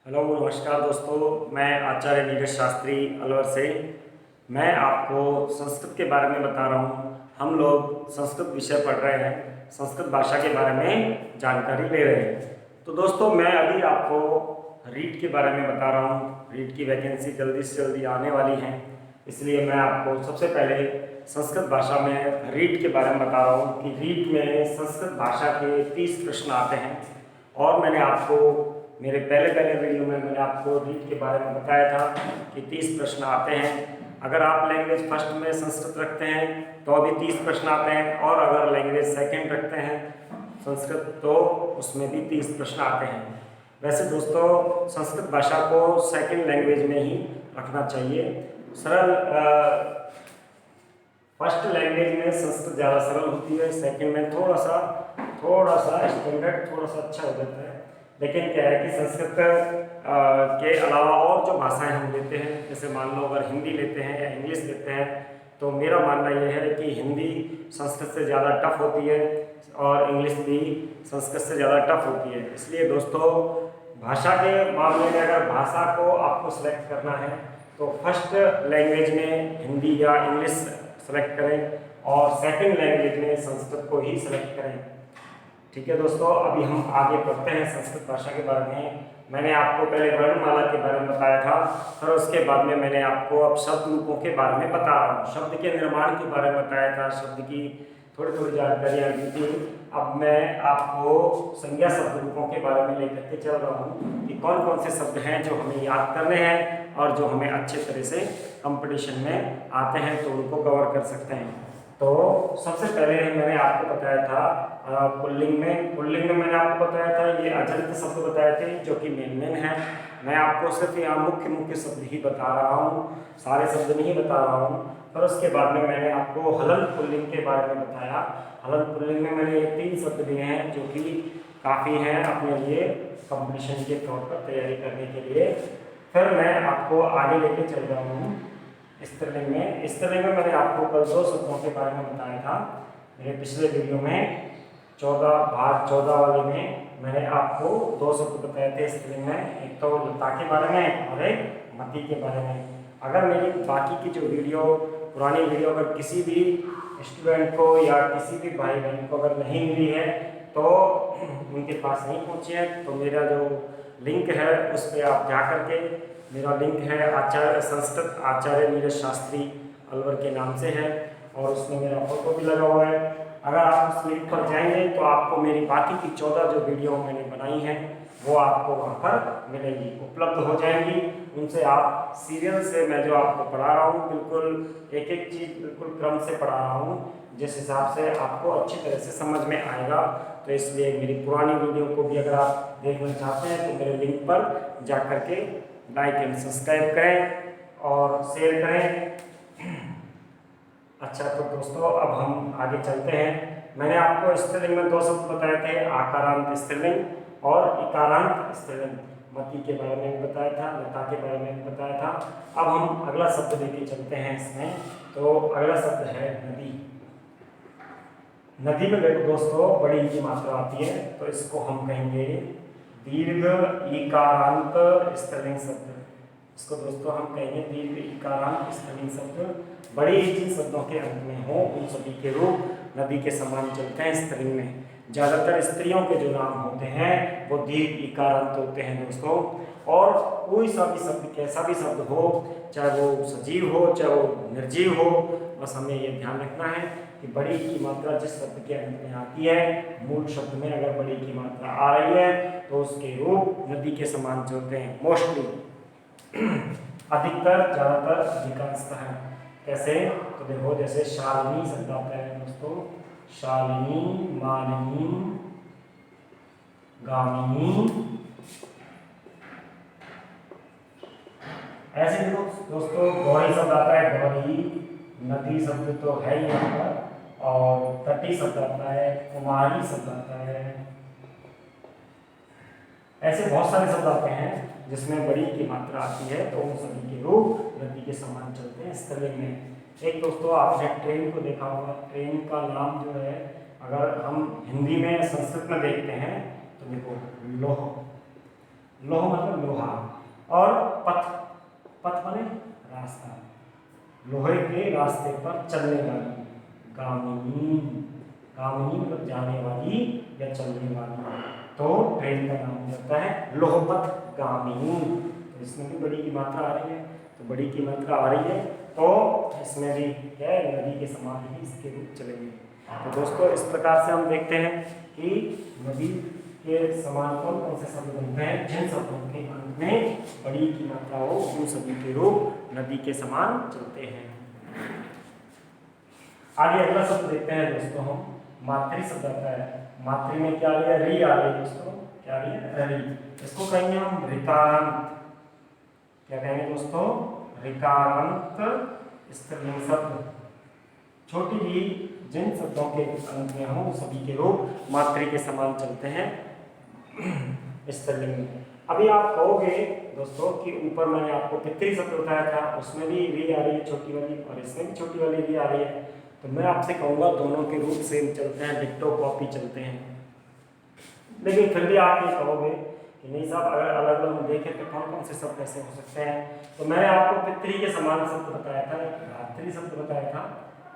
Hello नमस्कार दोस्तों, मैं आचार्य नीरज शास्त्री अलवर से। मैं आपको संस्कृत के बारे में बता रहा हूँ। हम लोग संस्कृत विषय पढ़ रहे हैं, संस्कृत भाषा के बारे में जानकारी ले रहे हैं। तो दोस्तों, मैं अभी आपको रीट के बारे में बता रहा हूँ। रीट की वैकेंसी जल्दी से जल्दी आने वाली है, इसलिए मैं आपको सबसे पहले संस्कृत भाषा में रीट के बारे में बता रहा हूँ कि रीट में संस्कृत भाषा के 30 प्रश्न आते हैं। और मैंने आपको मेरे पहले वीडियो में मैंने आपको रीट के बारे में बताया था कि 30 प्रश्न आते हैं। अगर आप लैंग्वेज फर्स्ट में संस्कृत रखते हैं तो भी 30 प्रश्न आते हैं, और अगर लैंग्वेज सेकंड रखते हैं संस्कृत तो उसमें भी 30 प्रश्न आते हैं। वैसे दोस्तों, संस्कृत भाषा को सेकंड लैंग्वेज में ही रखना चाहिए। सरल फर्स्ट लैंग्वेज में संस्कृत ज़्यादा सरल होती है, सेकंड में थोड़ा सा स्टैंडर्ड थोड़ा सा अच्छा हो जाता है। लेकिन क्या है कि संस्कृत के अलावा और जो भाषाएं हम लेते हैं, जैसे मान लो अगर हिंदी लेते हैं या इंग्लिश लेते हैं, तो मेरा मानना यह है कि हिंदी संस्कृत से ज़्यादा टफ होती है और इंग्लिश भी संस्कृत से ज़्यादा टफ होती है। इसलिए दोस्तों, भाषा के मामले में अगर भाषा को आपको सेलेक्ट करना है तो फर्स्ट लैंग्वेज में हिंदी या इंग्लिश सेलेक्ट करें और सेकंड लैंग्वेज में संस्कृत को ही सेलेक्ट करें। ठीक है दोस्तों, अभी हम आगे बढ़ते हैं संस्कृत भाषा के बारे में। मैंने आपको पहले वर्णमाला के बारे में बताया था, फिर उसके बाद में मैंने आपको अब शब्द रूपों के बारे में बता रहा हूँ। शब्द के निर्माण के बारे में बताया था, शब्द की थोड़ी जानकारियाँ दी थी। अब मैं आपको संज्ञा शब्द रूपों के बारे में लेकर के चल रहा हूँ कि कौन कौन से शब्द हैं जो हमें याद करने हैं और जो हमें अच्छे तरह से कंपटीशन में आते हैं तो उनको कवर कर सकते हैं। तो सबसे पहले मैंने आपको बताया था पुल्लिंग में मैंने आपको बताया था ये अजंत शब्द बताए थे जो कि मेन है। मैं आपको सिर्फ यहाँ मुख्य शब्द ही बता रहा हूँ, सारे शब्द नहीं बता रहा हूँ। फिर उसके बाद में मैंने आपको हलंत पुल्लिंग के बारे में बताया। हलंत पुल्लिंग में मैंने ये 3 शब्द दिए हैं जो कि काफ़ी हैं अपने लिए कंपटीशन के तौर पर तैयारी करने के लिए। फिर मैं आपको आगे लेके चल रहा हूँ स्त्रीलिंग में मैंने आपको कल 2 शब्दों के बारे में बताया था। मेरे पिछले वीडियो में 14 वाले में मैंने आपको 2 शब्द बताए थे स्त्रीलिंग में, एक तो लता के बारे में और एक मती के बारे में। अगर मेरी बाकी की जो पुरानी वीडियो अगर किसी भी स्टूडेंट को या किसी भी भाई बहन को अगर नहीं मिली है तो उनके पास नहीं पहुँची है, तो मेरा जो लिंक है उस पर आप जा करके, मेरा लिंक है संस्कृत आचार्य नीरज शास्त्री अलवर के नाम से है और उसमें मेरा फोटो भी लगा हुआ है। अगर आप उस लिंक पर जाएंगे तो आपको मेरी बाकी की 14 जो वीडियो मैंने बनाई हैं वो आपको वहाँ पर मिलेंगी, उपलब्ध हो जाएंगी। उनसे आप सीरियल से मैं जो आपको पढ़ा रहा हूँ बिल्कुल एक चीज़ बिल्कुल क्रम से पढ़ा रहा हूँ, जिस हिसाब से आपको अच्छी तरह से समझ में आएगा। तो इसलिए मेरी पुरानी वीडियो को भी अगर आप देखना चाहते हैं तो मेरे लिंक पर जा करके लाइक एंड सब्सक्राइब करें और शेयर करें। अच्छा, तो दोस्तों अब हम आगे चलते हैं। मैंने आपको स्त्रीलिंग में 2 शब्द बताए थे, आकारांत स्त्रीलिंग और इकारांत स्त्रीलिंग। मती के बारे में भी बताया था, लता के बारे में भी बताया था। अब हम अगला शब्द लेके चलते हैं इसमें। तो अगला शब्द है नदी। नदी में देखो दोस्तों बड़ी की मात्रा आती है, तो इसको हम कहेंगे दीर्घ इकारांत स्त्रीलिंग शब्द। इसको दोस्तों हम कहेंगे दीर्घ इकारांत स्त्रीलिंग शब्द। बड़ी जिन शब्दों के अंत में हो उन सभी के रूप नदी के समान चलते हैं स्त्रीलिंग में। ज़्यादातर स्त्रियों के जो नाम होते हैं वो दीर्घ इकारांत होते हैं दोस्तों। और कोई सा भी शब्द, कैसा भी शब्द हो, चाहे वो सजीव हो चाहे वो निर्जीव हो, बस हमें ये ध्यान रखना है कि बड़ी की मात्रा जिस शब्द के अंत में आती है, मूल शब्द में अगर बड़ी की मात्रा आ रही है तो उसके रूप नदी के समान चलते हैं। मोस्टली अधिकतर, ज़्यादातर, अधिकांशतः है। कैसे? तो देखो जैसे शालिनी शब्द आता है दोस्तों, शालिनी, मालिनी, गामिनी, ऐसे देखो दोस्तों गौरी शब्द आता है, गौरी। नदी शब्द तो है ही यहाँ पर, और तटी शब्द आता है, कुमारी शब्द आता है। ऐसे बहुत सारे शब्द आते हैं जिसमें बड़ी की मात्रा आती है, तो उन सभी के रूप नदी के समान चलते हैं स्त्रीलिंग में। एक दोस्तों आपने ट्रेन को देखा होगा, ट्रेन का नाम जो है अगर हम हिंदी में संस्कृत में देखते हैं तो देखो लोह। लोह मतलब लोहा, और पथ, पथ माने रास्ता, लोहे के रास्ते पर चलने वाली, गामिनी, गामिनी मतलब जाने वाली या चलने वाली, तो ट्रेन का नाम होता है लोहपथ गामिनी। तो इसमें भी बड़ी की मात्रा आ रही है, तो बड़ी की मात्रा आ रही है, तो इसमें भी क्या है, नदी के समान ही इसके रूप चलेंगे। तो दोस्तों इस प्रकार से हम देखते हैं कि नदी के समान कौन कौन से शब्द बनते हैं, जिन शब्दों के अंत में बड़ी की मात्रा हो उन सभी के रूप नदी के समान चलते हैं। आगे अगला शब्द देखते हैं दोस्तों हम, मातृ शब्द आता है। मातृ में क्या आ रही है, री आ रही है दोस्तों, क्या आ रही है, री। इसको कहेंगे हम ऋकारांत, क्या कहेंगे दोस्तों, ऋकारांत स्त्रीलिंग शब्द। छोटी भी जिन शब्दों के अंत में हो सभी के रूप मातृ के समान चलते हैं स्त्रीलिंग में। अभी आप कहोगे दोस्तों कि ऊपर मैंने आपको पितृ शब्द बताया था, उसमें भी री आ रही है छोटी वाली, और इसमें भी छोटी वाली री आ रही है। तो मैं आपसे कहूँगा दोनों के रूप सेम चलते हैं, डिक्टो कॉपी चलते हैं। लेकिन फिर भी आप ये कहोगे कि नहीं साहब, अगर अलग अलग देखें तो कौन कौन से शब्द ऐसे हो सकते हैं। तो मैंने आपको पितृ के समान शब्द बताया था, भ्रातृ शब्द बताया था,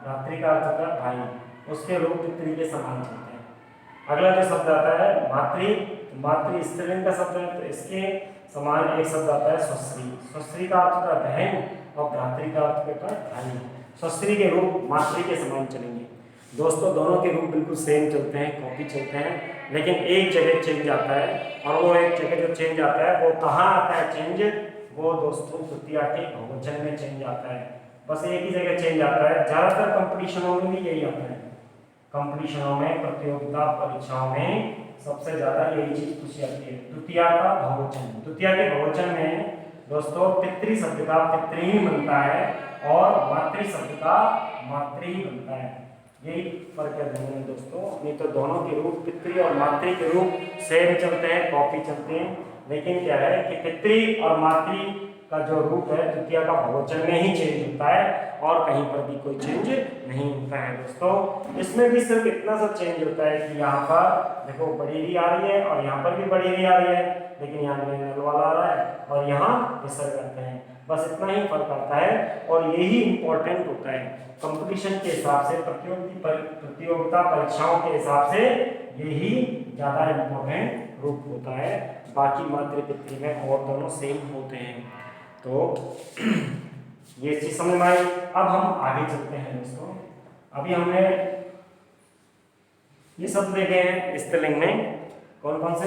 भ्रातृ का अर्थ होता है भाई, उसके रूप पितृ के समान चलते हैं। अगला जो शब्द आता है मातृ, मातृ स्त्रीलिंग का शब्द है, तो इसके समान एक शब्द आता है स्वश्री। स्वश्री का अर्थ होता है बहन, और भ्रातृ का अर्थ होता है भाई। स्वश्री के रूप मातृ के समान चलेंगे। दोस्तों दोनों के रूप बिल्कुल सेम चलते हैं, कॉपी चलते हैं, लेकिन एक जगह चेंज आता है, और वो एक जगह जो चेंज आता है वो कहाँ आता है चेंज, वो दोस्तों तृतीया के बहुवचन में चेंज आता है। बस एक ही जगह चेंज आता है, ज़्यादातर कंपटीशनों में भी यही आता है। कंपटीशनों में, प्रतियोगिता परीक्षाओं में सबसे ज़्यादा यही चीज़ पूछी जाती है, तृतीया का बहुवचन। तृतीया के बहुवचन में दोस्तों पितृ शब्द का पितृ ही बनता है, और मातृ शब्द का मातृ ही बनता है। यही फर्क है दोनों में दोस्तों। नहीं तो दोनों के रूप पितृ और मातृ के रूप सेम चलते हैं, कॉपी चलते हैं, लेकिन क्या है कि पितृ और मातृ का जो रूप है तृतीया का बहुवचन में ही चेंज होता है, और कहीं पर भी कोई चेंज नहीं होता है दोस्तों। इसमें भी सिर्फ इतना सा चेंज होता है कि यहाँ पर देखो बड़ी री आ रही है, और यहाँ पर भी बड़ी री आ रही है, लेकिन यहाँ में नल वाला आ रहा है, और यहाँ विसर्ग आते हैं। बस इतना ही फर्क आता है, और यही इंपॉर्टेंट होता है कंपटीशन के हिसाब से, प्रतियोगिता परीक्षाओं के हिसाब से यही ज़्यादा इंपॉर्टेंट रूप होता है। बाकी मातृ पितृ में और दोनों सेम होते हैं। तो ये चीज समझ में आई। अब हम आगे चलते हैं दोस्तों। अभी हमने ये शब्द देखे हैं स्त्रीलिंग में, कौन कौन से,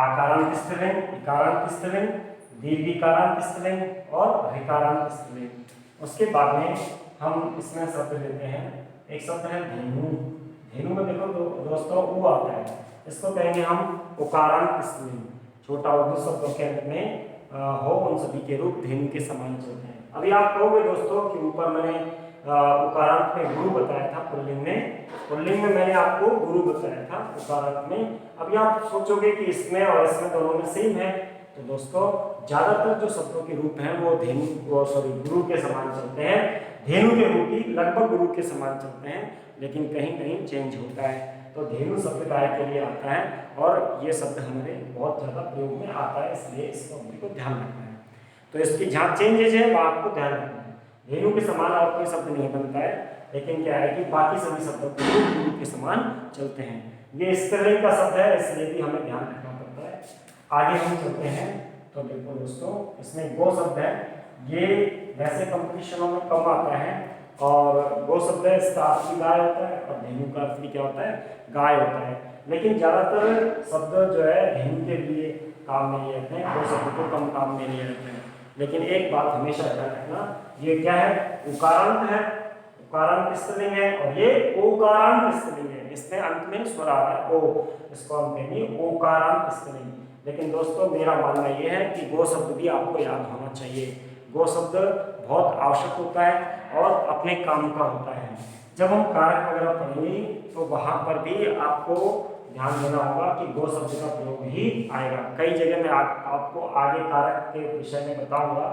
आकारांत स्त्रीलिंग, इकारांत स्त्रीलिंग, दीर्घिकारांत स्त्रीलिंग और ऋकारांत स्त्रीलिंग। उसके बाद में हम इसमें शब्द लेते हैं, एक शब्द है धेनु। धेनु में देखो दोस्तों ऊ आता है, इसको कहेंगे हम उकारांत स्त्रीलिंग। छोटा उर्दू शब्दों के अंत में हो उन सभी के रूप धेनु के समान चलते हैं। अभी आप कहोगे दोस्तों कि ऊपर मैंने उकारांत में गुरु बताया था, पुल्लिंग में, पुल्लिंग में मैंने आपको गुरु बताया था उकारांत में। अभी आप सोचोगे कि इसमें और इसमें दोनों में सेम है, तो दोस्तों ज्यादातर जो शब्दों के रूप हैं वो धेनु सॉरी गुरु के समान चलते हैं। धेनु के रूप भी लगभग गुरु के समान चलते हैं, लेकिन कहीं कहीं चेंज होता है। तो धेनु शब्द गाय के लिए आता है, और ये शब्द हमारे बहुत ज़्यादा प्रयोग में आता है, इसलिए इसको हमको ध्यान रखना है। तो इसकी जहाँ चेंजेज है वो आपको ध्यान रखना है। धेनु के समान और कोई शब्द नहीं बनता है, लेकिन क्या है कि बाकी सभी शब्दों के गुरु के समान चलते हैं। ये स्त्रीलिंग का शब्द है, इसलिए भी हमें ध्यान रखना पड़ता है। आगे हम चलते हैं, तो देखो दोस्तों इसमें गो शब्द है, ये वैसे कंपटीशनों में कम आता है, और गो शब्द है इसका अर्थ भी गाय होता है, और धेनु का अर्थ भी क्या होता है, गाय होता है। लेकिन ज़्यादातर शब्द जो है धेनु के लिए काम में लिए रहते हैं, गो शब्द को कम काम में लिए रहते हैं। लेकिन एक बात हमेशा ध्यान रखना, ये क्या है, उकारांत है, उकारांत स्त्रीलिंग है, और ये ओकारांत स्त्रीलिंग है। इसमें अंत में स्वर आ रहा है ओ, इसको हम कहेंगे ओकारांत स्त्रीलिंग। लेकिन दोस्तों मेरा मानना ये है कि गो शब्द भी आपको याद होना चाहिए। गो शब्द बहुत आवश्यक होता है और अपने काम का होता है। जब हम कारक वगैरह पढ़ेंगे तो वहाँ पर भी आपको ध्यान देना होगा कि गो शब्द का प्रयोग ही आएगा। कई जगह मैं आपको आगे कारक के विषय में बताऊंगा,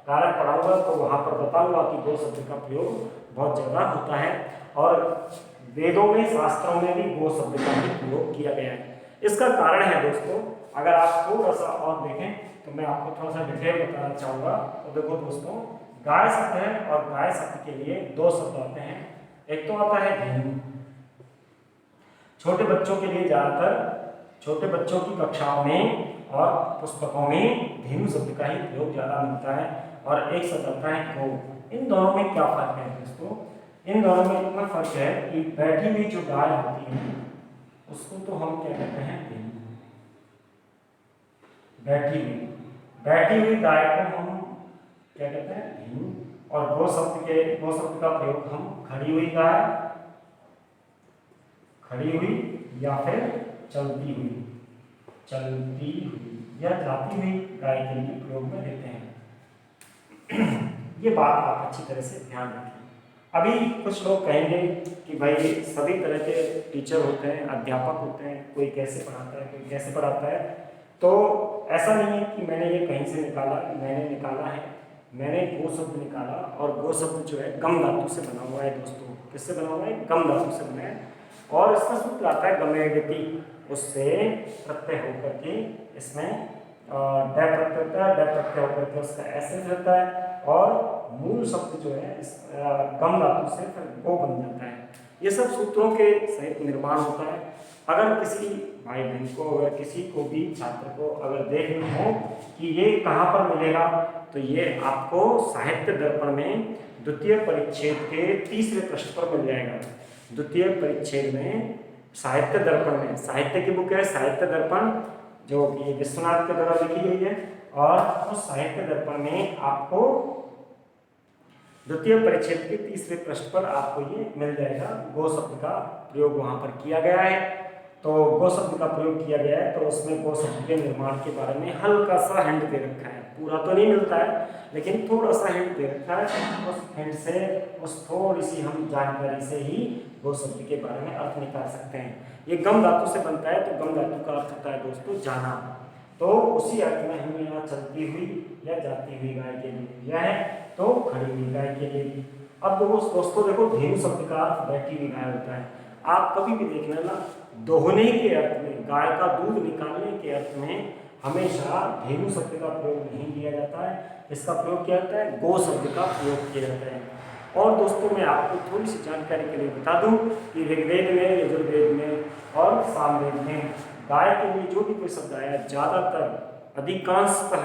कारक पढ़ाऊंगा तो वहाँ पर बताऊंगा कि गो शब्द का प्रयोग बहुत ज़्यादा होता है, और वेदों में शास्त्रों में भी गो शब्द का ही प्रयोग किया गया है। इसका कारण है दोस्तों, अगर आप थोड़ा सा और देखें तो मैं आपको थोड़ा सा डिटेल बताना चाहूँगा। तो देखो दोस्तों, गाय शब्द है और गाय शब्द के लिए दो शब्द आते हैं। एक तो आता है धेनु। छोटे बच्चों के लिए ज़्यादातर छोटे बच्चों की कक्षाओं में और पुस्तकों में धेनु शब्द का ही प्रयोग ज़्यादा मिलता है। और एक शब्द आता है गौ। इन दोनों में क्या फर्क है दोस्तों? इन दोनों में इतना फर्क है कि बैठी हुई जो गाय होती है उसको तो हम क्या कहते हैं? धेनु। बैठी हुई गाय को हम क्या कहते हैं? धेनु। और गौ शब्द का प्रयोग हम खड़ी हुई गाय, खड़ी हुई या फिर चलती हुई या जाती हुई गाय के लिए प्रयोग में लेते हैं। ये बात आप अच्छी तरह से ध्यान रखें। अभी कुछ लोग कहेंगे कि भाई सभी तरह के टीचर होते हैं, अध्यापक होते हैं, कोई कैसे पढ़ाता है, कोई कैसे पढ़ाता है। तो ऐसा नहीं है कि मैंने ये कहीं से निकाला, मैंने गो शब्द निकाला। और गो शब्द जो है गम धातु से बना हुआ है दोस्तों। किससे बना हुआ है? गम धातु से बना है। और इसका सूत्र आता है गमेगति, उससे प्रत्यय होकर के इसमें डै प्रत्यय होता है, डै प्रत्यय होकर के उसका ऐसे रहता है। और मूल शब्द जो है इस गम धातु से फिर गो बन जाता है। ये सब सूत्रों के सहित निर्माण होता है। अगर किसी भाई बहन को, अगर किसी को भी छात्र को अगर देखना हो कि ये कहाँ पर मिलेगा, तो ये आपको साहित्य दर्पण में द्वितीय परिच्छेद के तीसरे पृष्ठ पर मिल जाएगा। द्वितीय परिच्छेद में साहित्य दर्पण में, साहित्य की बुक है साहित्य दर्पण, जो कि विश्वनाथ के द्वारा लिखी गई है। और उस साहित्य दर्पण में आपको द्वितीय परिच्छेद के तीसरे पृष्ठ पर आपको ये मिल जाएगा। गो शब्द का प्रयोग वहां पर किया गया है। तो गो शब्द का प्रयोग किया गया है, तो उसमें गो शब्द के निर्माण के बारे में हल्का सा हिंट दे रखा है। पूरा तो नहीं मिलता है, लेकिन थोड़ा सा हिंट दे रखा है। उस हिंट से, उस थोड़ी सी हम जानकारी से ही गो शब्द के बारे में अर्थ निकाल सकते हैं। ये गम धातु से बनता है, तो गम धातु का अर्थ होता है दोस्तों जाना। तो उसी अर्थ में हम यहाँ चलती हुई या जाती हुई गाय के लिए लिया है, तो खड़ी हुई गाय के लिए। अब दोस्तों देखो, धेनु शब्द का अर्थ बैठी हुई गाय होता है। आप कभी भी देख लेना, दोहने के अर्थ में, गाय का दूध निकालने के अर्थ में हमेशा धेनु शब्द का प्रयोग नहीं किया जाता है। इसका प्रयोग किया जाता है, गो शब्द का प्रयोग किया जाता है। और दोस्तों मैं आपको थोड़ी सी जानकारी के लिए बता दूं कि ऋग्वेद में, यजुर्वेद में और सामवेद में गाय के लिए जो भी कोई शब्द आया, ज़्यादातर अधिकांशतः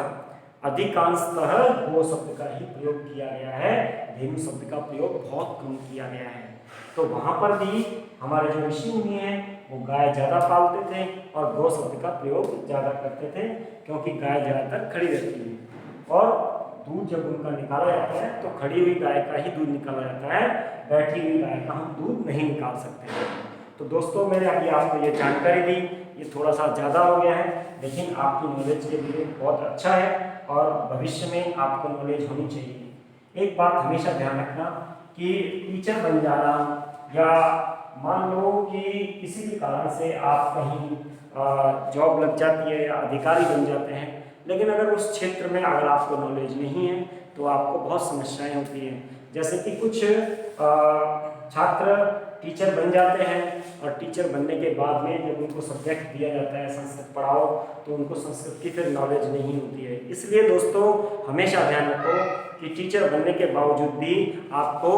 गो शब्द का ही प्रयोग किया गया है। धेनु शब्द का प्रयोग बहुत कम किया गया है। तो वहाँ पर भी हमारे जो ऋषि मुनि हैं वो गाय ज़्यादा पालते थे और गो शब्द का प्रयोग ज़्यादा करते थे, क्योंकि गाय ज़्यादातर खड़ी रहती है। और दूध जब उनका निकाला जाता है तो खड़ी हुई गाय का ही दूध निकाला जाता है, बैठी हुई गाय का हम दूध नहीं निकाल सकते। तो दोस्तों मैंने अभी आपको ये जानकारी दी, ये थोड़ा सा ज़्यादा हो गया है, लेकिन आपकी नॉलेज के लिए बहुत अच्छा है और भविष्य में आपको नॉलेज होनी चाहिए। एक बात हमेशा ध्यान रखना कि टीचर बन जाना, या मान लो कि किसी भी कारण से आप कहीं जॉब लग जाती है या अधिकारी बन जाते हैं, लेकिन अगर उस क्षेत्र में अगर आपको नॉलेज नहीं है तो आपको बहुत समस्याएं होती हैं। जैसे कि कुछ छात्र टीचर बन जाते हैं और टीचर बनने के बाद में जब उनको सब्जेक्ट दिया जाता है संस्कृत पढ़ाओ, तो उनको संस्कृत की फिर नॉलेज नहीं होती है। इसलिए दोस्तों हमेशा ध्यान रखो कि टीचर बनने के बावजूद भी आपको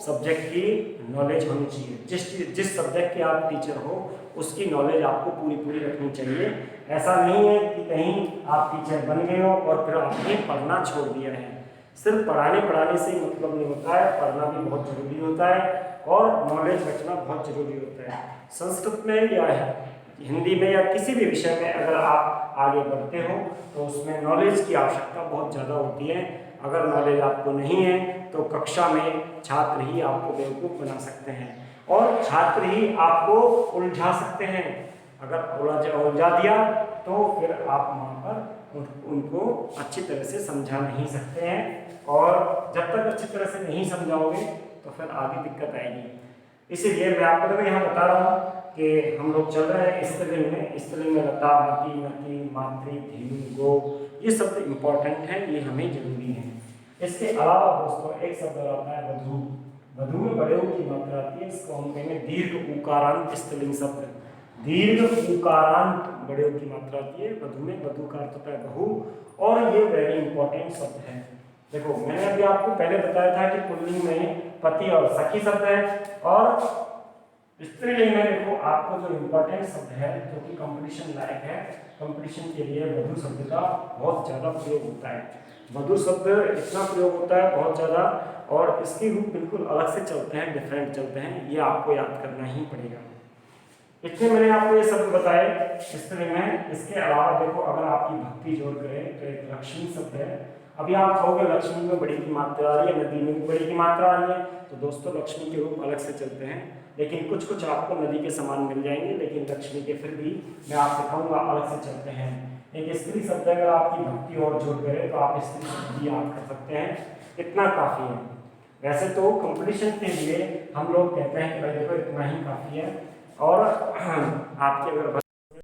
सब्जेक्ट की नॉलेज होनी चाहिए। जिस सब्जेक्ट के आप टीचर हो उसकी नॉलेज आपको पूरी रखनी चाहिए। ऐसा नहीं है कि कहीं आप टीचर बन गए हो और फिर आपने पढ़ना छोड़ दिया है। सिर्फ पढ़ाने से मतलब नहीं होता है, पढ़ना भी बहुत जरूरी होता है और नॉलेज रखना बहुत जरूरी होता है। संस्कृत में या हिंदी में या किसी भी विषय में अगर आप आगे बढ़ते हो तो उसमें नॉलेज की आवश्यकता बहुत ज़्यादा होती है। अगर नॉलेज आपको नहीं है तो कक्षा में छात्र ही आपको बेवकूफ़ बना सकते हैं और छात्र ही आपको उलझा सकते हैं। अगर उलझा दिया तो फिर आप वहाँ पर उनको अच्छी तरह से समझा नहीं सकते हैं, और जब तक अच्छी तरह से नहीं समझाओगे तो फिर आगे दिक्कत आएगी। इसीलिए मैं आपको तो यहाँ बता रहा हूँ कि हम लोग चल रहे हैं स्त्रीलिंग में लता, मति, नति, मातृ, धेनु, गो, ये सब इम्पोर्टेंट है, ये हमें जरूरी है। इसके अलावा दोस्तों एक शब्द आता है वधू। वधू में बड़े की मात्रा आती है, इसको हम कहेंगे दीर्घ उकारांत स्त्रीलिंग शब्द। दीर्घ उकारांत बड़े की मात्रा होती है वधु में, वधु का अर्थ होता है बहू, और ये वेरी इंपॉर्टेंट शब्द है। देखो मैंने अभी आपको पहले बताया था कि पुल्लिंग में पति और सखी शब्द है, और स्त्रीलिंग में देखो आपको जो इंपॉर्टेंट शब्द है जो कि कंपटीशन लायक है, कंपटीशन के लिए वधु शब्द का बहुत ज़्यादा प्रयोग होता है। वधु शब्द इतना प्रयोग होता है बहुत ज़्यादा, और इसके रूप बिल्कुल अलग से चलते हैं, डिफरेंट चलते हैं, ये आपको याद करना ही पड़ेगा। इतने मैंने आपको ये शब्द बताए स्त्रीलिंग में। इसके अलावा देखो अगर आपकी भक्ति जोड़ करें तो एक लक्ष्मी शब्द है। अभी आप कहोगे लक्ष्मी में बड़ी की मात्रा आ रही है, नदी में भी बड़ी की मात्रा आ रही है, तो दोस्तों लक्ष्मी के रूप अलग से चलते हैं, लेकिन कुछ कुछ आपको नदी के समान मिल जाएंगे, लेकिन लक्ष्मी के फिर भी मैं आपसे कहूँगा अलग से चलते हैं। एक स्त्री शब्द अगर आपकी भक्ति और जोड़ करें तो आप स्त्री शब्द भी याद कर सकते हैं, इतना काफ़ी है। वैसे तो कंपटीशन के लिए हम लोग कहते हैं कि भाई देखो इतना ही काफ़ी है, और आपके अगर